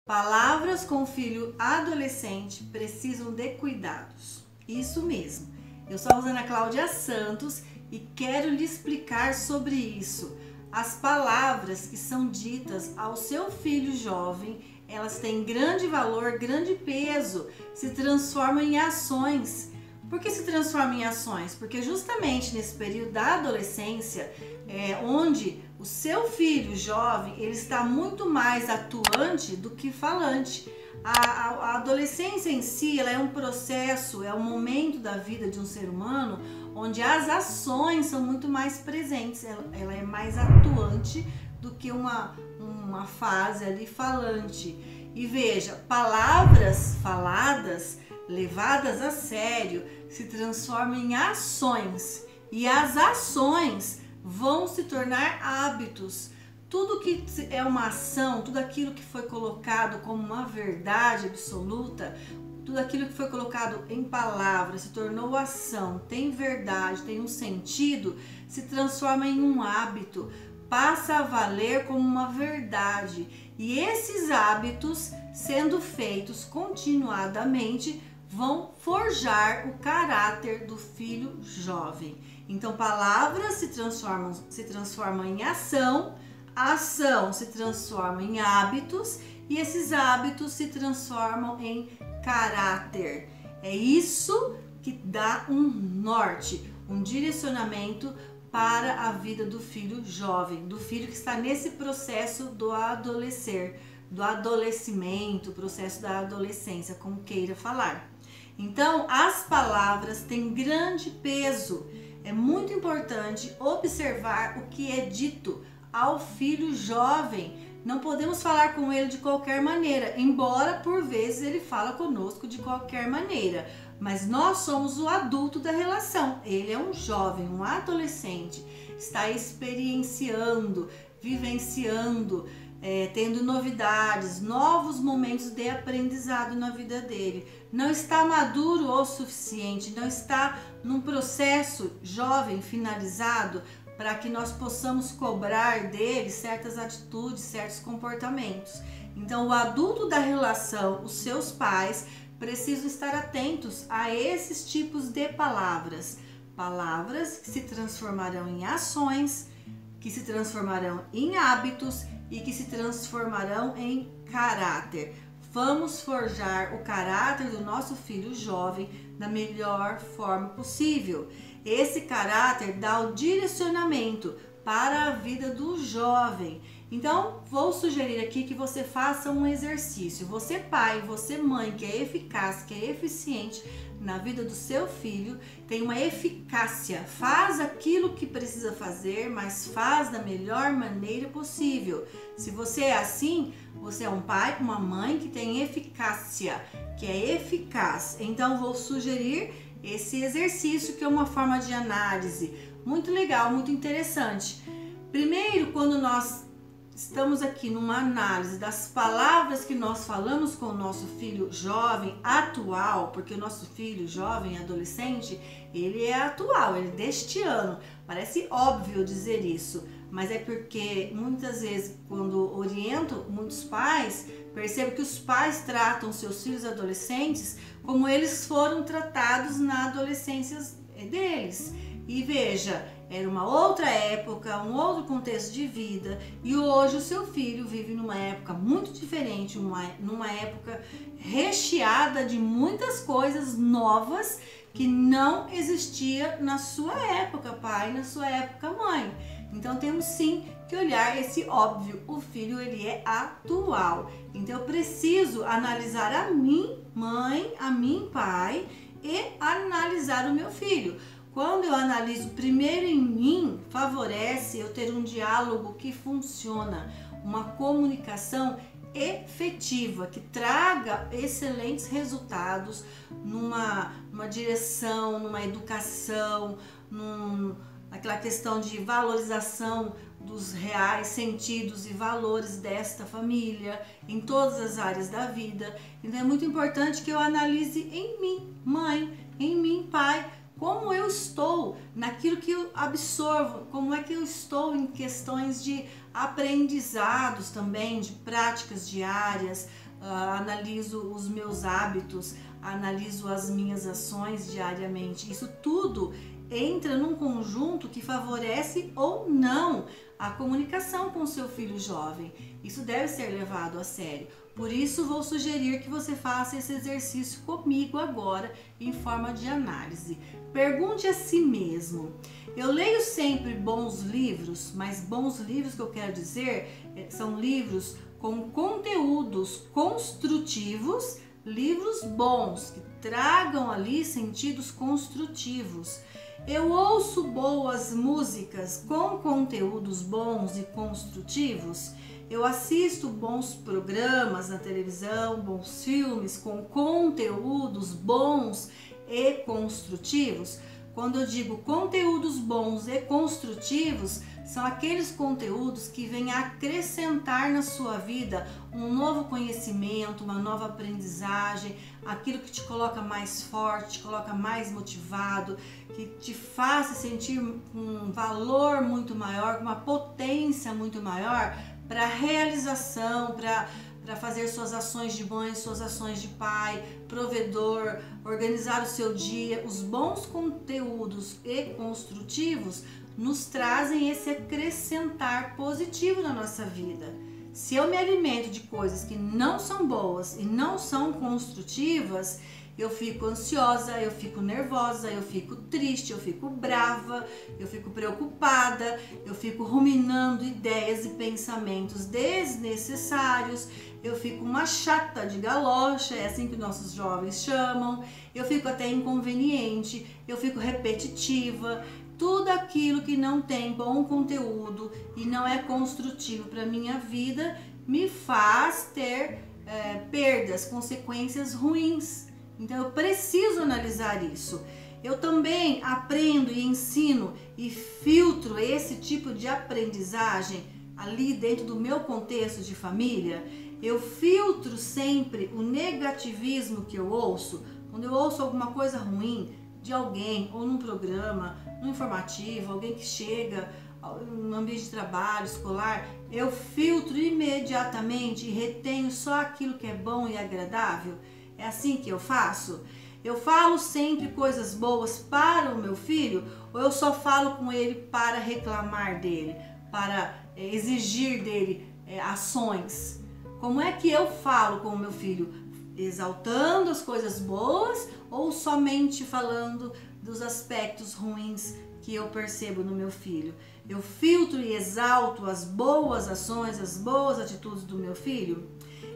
Palavras com filho adolescente precisam de cuidados. Isso mesmo. Eu sou a Ana Cláudia Santos e quero lhe explicar sobre isso. As palavras que são ditas ao seu filho jovem, elas têm grande valor, grande peso, se transformam em ações. Por que se transforma em ações? Porque justamente nesse período da adolescência, onde o seu filho jovem ele está muito mais atuante do que falante. A adolescência em si ela é um processo, é um momento da vida de um ser humano onde as ações são muito mais presentes, ela é mais atuante do que uma fase ali falante. E veja, palavras faladas, levadas a sério, se transformam em ações e as ações vão se tornar hábitos. Tudo que é uma ação, tudo aquilo que foi colocado como uma verdade absoluta, tudo aquilo que foi colocado em palavras se tornou ação, tem verdade, tem um sentido, se transforma em um hábito, passa a valer como uma verdade. E esses hábitos, sendo feitos continuadamente, vão forjar o caráter do filho jovem. Então, palavras se transformam em ação, a ação se transforma em hábitos e esses hábitos se transformam em caráter. É isso que dá um norte, um direcionamento para a vida do filho jovem, do filho que está nesse processo do adolescer, do adolescimento, processo da adolescência, como queira falar. Então, as palavras têm grande peso. É muito importante observar o que é dito ao filho jovem. Não podemos falar com ele de qualquer maneira, embora por vezes ele fala conosco de qualquer maneira. Mas nós somos o adulto da relação. Ele é um jovem, um adolescente, está experienciando, vivenciando, tendo novidades, novos momentos de aprendizado na vida dele. Não está maduro o suficiente, não está num processo jovem finalizado para que nós possamos cobrar dele certas atitudes, certos comportamentos. Então, o adulto da relação, os seus pais, precisam estar atentos a esses tipos de palavras. Palavras que se transformarão em ações, que se transformarão em hábitos e que se transformarão em caráter. Vamos forjar o caráter do nosso filho jovem da melhor forma possível. Esse caráter dá o direcionamento para a vida do jovem. Então, vou sugerir aqui que você faça um exercício. Você pai, você mãe, que é eficaz, que é eficiente na vida do seu filho, tem uma eficácia, faz aquilo que precisa fazer, mas faz da melhor maneira possível. Se você é assim, você é um pai, uma mãe que tem eficácia, que é eficaz. Então, vou sugerir esse exercício que é uma forma de análise muito legal, muito interessante. Primeiro, quando nós estamos aqui numa análise das palavras que nós falamos com o nosso filho jovem atual, porque o nosso filho jovem, adolescente, ele é atual, ele é deste ano. Parece óbvio dizer isso, mas é porque muitas vezes quando oriento muitos pais, percebo que os pais tratam seus filhos adolescentes como eles foram tratados na adolescência deles. E veja, era uma outra época, um outro contexto de vida e hoje o seu filho vive numa época muito diferente, numa época recheada de muitas coisas novas que não existia na sua época, pai, na sua época, mãe. Então temos sim que olhar esse óbvio, o filho ele é atual. Então eu preciso analisar a mim, mãe, a mim, pai e analisar o meu filho. Quando eu analiso primeiro em mim, favorece eu ter um diálogo que funciona, uma comunicação efetiva, que traga excelentes resultados numa direção, numa educação, naquela questão de valorização dos reais sentidos e valores desta família, em todas as áreas da vida. Então é muito importante que eu analise em mim, mãe, em mim, pai, como eu estou naquilo que eu absorvo, como é que eu estou em questões de aprendizados também, de práticas diárias, analiso os meus hábitos, analiso as minhas ações diariamente. Isso tudo entra num conjunto que favorece ou não a comunicação com o seu filho jovem. Isso deve ser levado a sério. Por isso, vou sugerir que você faça esse exercício comigo agora, em forma de análise. Pergunte a si mesmo: eu leio sempre bons livros, mas bons livros que eu quero dizer são livros com conteúdos construtivos, livros bons, que tragam ali sentidos construtivos. Eu ouço boas músicas com conteúdos bons e construtivos. Eu assisto bons programas na televisão, bons filmes com conteúdos bons e construtivos. Quando eu digo conteúdos bons e construtivos, são aqueles conteúdos que vêm acrescentar na sua vida um novo conhecimento, uma nova aprendizagem, aquilo que te coloca mais forte, te coloca mais motivado, que te faça sentir um valor muito maior, uma potência muito maior para a realização, para fazer suas ações de mãe, suas ações de pai, provedor, organizar o seu dia. Os bons conteúdos e construtivos nos trazem esse acrescentar positivo na nossa vida. Se eu me alimento de coisas que não são boas e não são construtivas, eu fico ansiosa, eu fico nervosa, eu fico triste, eu fico brava, eu fico preocupada, eu fico ruminando ideias e pensamentos desnecessários, eu fico uma chata de galocha, é assim que nossos jovens chamam, eu fico até inconveniente, eu fico repetitiva. Tudo aquilo que não tem bom conteúdo e não é construtivo para a minha vida me faz ter perdas, consequências ruins. Então eu preciso analisar isso. Eu também aprendo e ensino e filtro esse tipo de aprendizagem ali dentro do meu contexto de família. Eu filtro sempre o negativismo que eu ouço. Quando eu ouço alguma coisa ruim de alguém, ou num programa, no informativo, alguém que chega no ambiente de trabalho, escolar, eu filtro imediatamente e retenho só aquilo que é bom e agradável. É assim que eu faço? Eu falo sempre coisas boas para o meu filho, ou eu só falo com ele para reclamar dele, para exigir dele ações? Como é que eu falo com o meu filho? Exaltando as coisas boas ou somente falando dos aspectos ruins que eu percebo no meu filho? Eu filtro e exalto as boas ações, as boas atitudes do meu filho?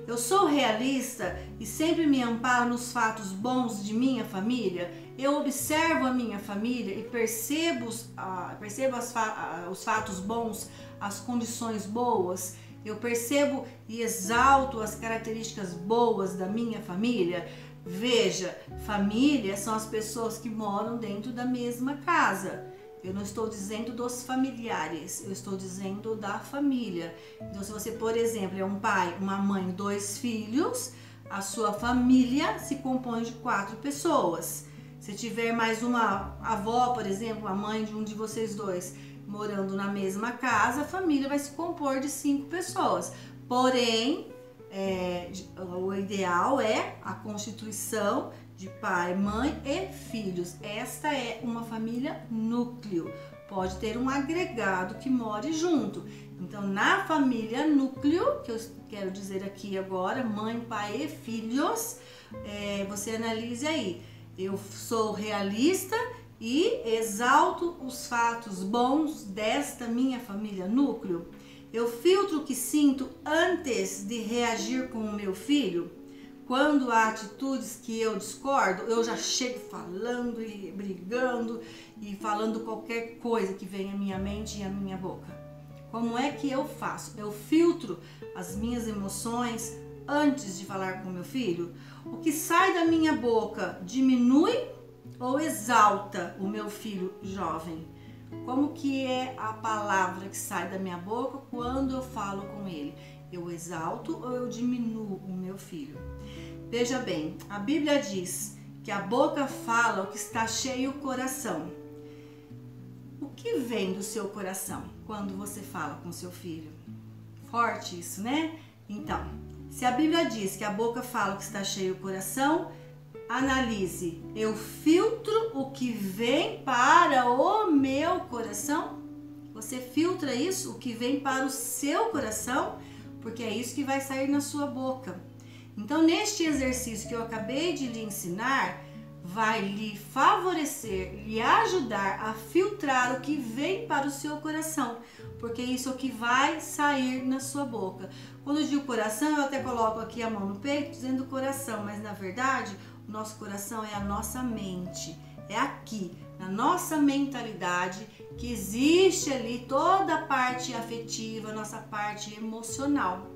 Eu sou realista e sempre me amparo nos fatos bons de minha família? Eu observo a minha família e percebo os fatos bons, as condições boas? Eu percebo e exalto as características boas da minha família? Veja, família são as pessoas que moram dentro da mesma casa. Eu não estou dizendo dos familiares, eu estou dizendo da família. Então, se você, por exemplo, é um pai, uma mãe, 2 filhos, a sua família se compõe de 4 pessoas. Se tiver mais uma avó, por exemplo, a mãe de um de vocês 2, morando na mesma casa, a família vai se compor de 5 pessoas. Porém, o ideal é a constituição de pai, mãe e filhos. Esta é uma família núcleo. Pode ter um agregado que more junto. Então, na família núcleo, que eu quero dizer aqui agora, mãe, pai e filhos, você analise aí. Eu sou realista e exalto os fatos bons desta minha família núcleo. Eu filtro o que sinto antes de reagir com o meu filho. Quando há atitudes que eu discordo, eu já chego falando e brigando e falando qualquer coisa que vem à minha mente e à minha boca. Como é que eu faço? Eu filtro as minhas emoções antes de falar com meu filho? O que sai da minha boca diminui ou exalta o meu filho jovem? Como que é a palavra que sai da minha boca quando eu falo com ele? Eu exalto ou eu diminuo o meu filho? Veja bem, a Bíblia diz que a boca fala o que está cheio o coração. O que vem do seu coração quando você fala com seu filho? Forte isso, né? Então, Se a Bíblia diz que a boca fala o que está cheio o coração, analise. Eu filtro o que vem para o meu coração? Você filtra isso, o que vem para o seu coração? Porque é isso que vai sair na sua boca. Então, neste exercício que eu acabei de lhe ensinar, vai lhe favorecer, lhe ajudar a filtrar o que vem para o seu coração, porque isso é o que vai sair na sua boca. Quando eu digo coração, eu até coloco aqui a mão no peito dizendo coração, mas na verdade o nosso coração é a nossa mente, é aqui, na nossa mentalidade, que existe ali toda a parte afetiva, nossa parte emocional,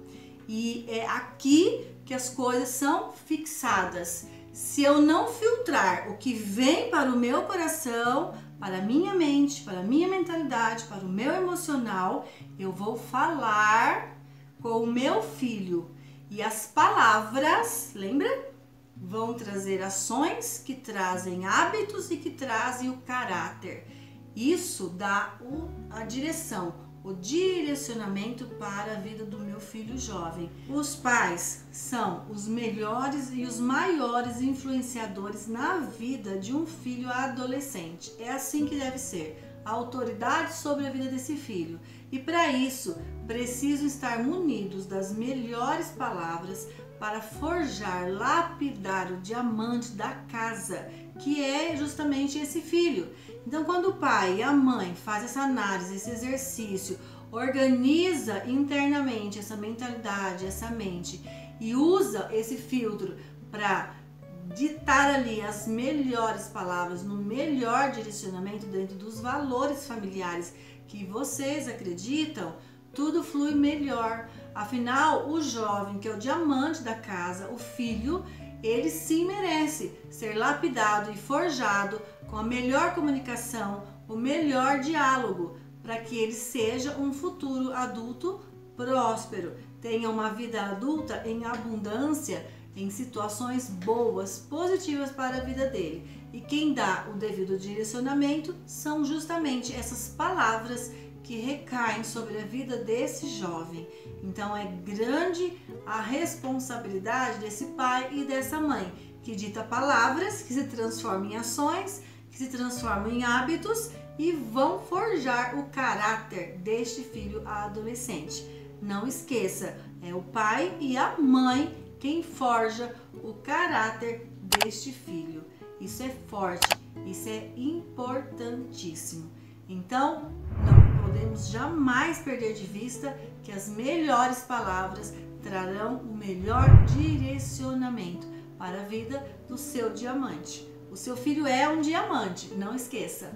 e é aqui que as coisas são fixadas. Se eu não filtrar o que vem para o meu coração, para a minha mente, para a minha mentalidade, para o meu emocional, eu vou falar com o meu filho. E as palavras, lembra? Vão trazer ações que trazem hábitos e que trazem o caráter. Isso dá a direção, o direcionamento para a vida do meu filho jovem. Os pais são os melhores e os maiores influenciadores na vida de um filho adolescente. É assim que deve ser, a autoridade sobre a vida desse filho. E para isso, precisam estar munidos das melhores palavras para forjar, lapidar o diamante da casa, que é justamente esse filho. Então, quando o pai e a mãe fazem essa análise, esse exercício, organiza internamente essa mentalidade, essa mente e usa esse filtro para ditar ali as melhores palavras, no melhor direcionamento dentro dos valores familiares que vocês acreditam, tudo flui melhor. Afinal, o jovem, que é o diamante da casa, o filho, ele sim merece ser lapidado e forjado com a melhor comunicação, o melhor diálogo, para que ele seja um futuro adulto próspero, tenha uma vida adulta em abundância, em situações boas, positivas para a vida dele. E quem dá o devido direcionamento são justamente essas palavras que recaem sobre a vida desse jovem. Então é grande a responsabilidade desse pai e dessa mãe, que dita palavras que se transformam em ações, que se transformam em hábitos e vão forjar o caráter deste filho adolescente. Não esqueça, é o pai e a mãe quem forja o caráter deste filho. Isso é forte, isso é importantíssimo. Então, não podemos jamais perder de vista que as melhores palavras trarão o melhor direcionamento para a vida do seu diamante. O seu filho é um diamante, não esqueça.